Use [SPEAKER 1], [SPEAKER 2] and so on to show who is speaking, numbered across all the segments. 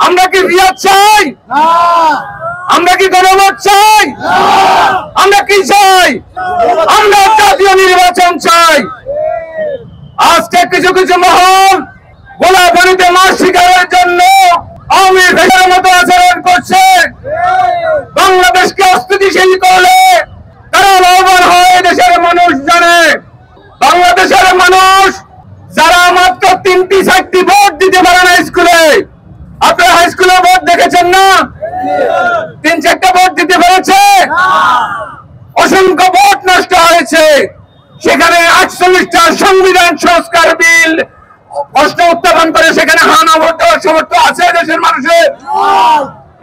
[SPEAKER 1] আমরা কি রিয়াদ চাই? আমরা কি গণভোট চাই? আমরা কি চাই? আমরা জাতীয় নির্বাচন চাই। আজকে কিছু কিছু মহল গোলাপানিতে মাছ শিকারের জন্য আওয়ামী লীগের মতো আচরণ করছে। বাংলাদেশকে অস্থিতিশীল করলে তারা লাভবান হয় দেশের মানুষ জানে। বাংলাদেশের মানুষ যারা মাত্র 3-4টি ভোট দিতে পারে না স্কুলে, আপনারা হাই স্কুলে ভোট দেখেছেন না? 3-4টা ভোট দিতে পেরেছে? অসংখ্য ভোট নষ্ট হয়েছে। সেখানে 48টা সংবিধান সংস্কার বিল প্রশ্ন উত্থাপন করে সেখানে হানা ভোট দেওয়ার সামর্থ্য আছে দেশের মানুষের?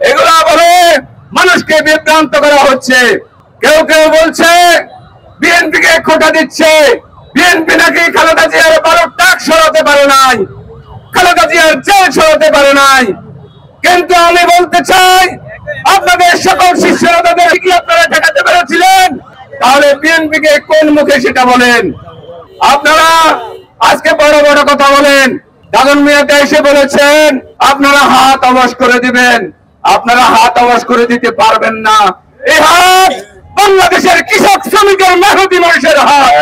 [SPEAKER 1] এগুলা বলে মানুষকে বিভ্রান্ত করা হচ্ছে। কেউ কেউ বলছে বিএনপিকে খোঁটা দিচ্ছে। বিএনপি নাকি খালেদা জিয়ার 12 টাক সরাতে পারে নাই, খালেদা জিয়ার জেল সরাতে পারে নাই। কিন্তু আমি বলতে চাই, আপনাদের সকল শিষ্যরা তাদের কি আপনারা ঠেকাতে পেরেছিলেন? তাহলে বিএনপিকে কোন মুখে সেটা বলেন? আপনারা আজকে বড় বড় কথা বলেন। দাগন মিয়াতে এসে বলেছেন আপনারা হাত অবশ করে দিবেন। আপনারা হাত অবশ করে দিতে পারবেন না। এই হাত বাংলাদেশের কৃষক শ্রমিকের মেহনতি মানুষের হাত,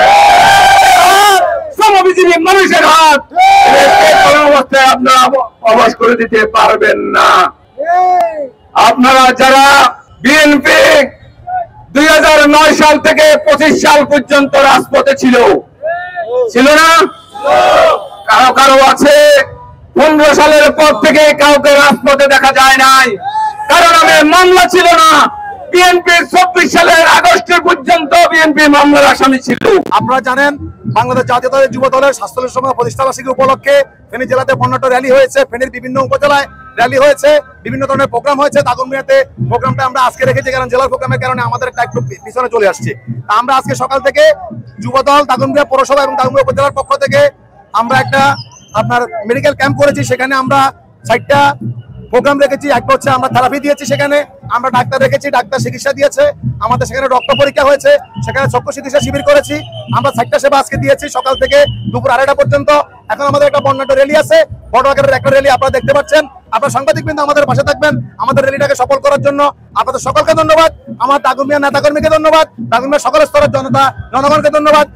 [SPEAKER 1] শ্রমজীবী মানুষের হাত। কোন অবস্থায় আপনারা অবশ করে দিতে পারবেন না। আপনারা যারা বিএনপি 2009 সাল থেকে 25 সাল পর্যন্ত রাজপথে ছিল না? কারো কারো আছে 15 সালের পর থেকে কাউকে রাজপথে দেখা যায় নাই, কারণ মামলা ছিল না। বিএনপি 24 সালের আগস্ট পর্যন্ত বিএনপি মামলার আসামি ছিল।
[SPEAKER 2] আপনারা জানেন বাংলাদেশ জাতীয়তাবাদী যুব দলের 47 সময় প্রতিষ্ঠাবার্ষিকী উপলক্ষে ফেনী জেলাতে বর্ণাঢ্য র্যালি হয়েছে। ফেনীর বিভিন্ন উপজেলায় র্যালি হয়েছে, বিভিন্ন ধরনের প্রোগ্রাম হয়েছে। দাগনমিয়াতে প্রোগ্রামটা আমরা আজকে রেখেছি কারণ জেলার প্রোগ্রামের কারণে আমাদের একটু পিছনে চলে আসছে। আমরা আজকে সকাল থেকে যুব দল দাগনমিয়া পৌরসভা এবং দাগনমিয়া উপজেলার পক্ষ থেকে আমরা একটা আপনার মেডিকেল ক্যাম্প করেছি। সেখানে আমরা 4টা প্রোগ্রাম রেখেছি। একটা হচ্ছে আমরা থেরাপি দিয়েছি, সেখানে আমরা ডাক্তার রেখেছি, ডাক্তার চিকিৎসা দিয়েছে। আমাদের সেখানে রক্ত পরীক্ষা হয়েছে, সেখানে চক্ষু চিকিৎসা শিবির করেছি। আমরা 4টা সেবা আজকে দিয়েছি সকাল থেকে দুপুর 2:30টা পর্যন্ত। এখন আমাদের একটা বর্ণাঢ্য র্যালি আছে, বড় আকারের একটা র্যালি আপনারা দেখতে পাচ্ছেন। আপনারা সাংবাদিকবৃন্দ আমাদের পাশে থাকবেন আমাদের র্যালিটাকে সফল করার জন্য। আপনাদের সকলকে ধন্যবাদ। আমার দাগনমিয়া নেতাকর্মীকে ধন্যবাদ, দাগনমিয়া সকল স্তরের জনগণকে ধন্যবাদ।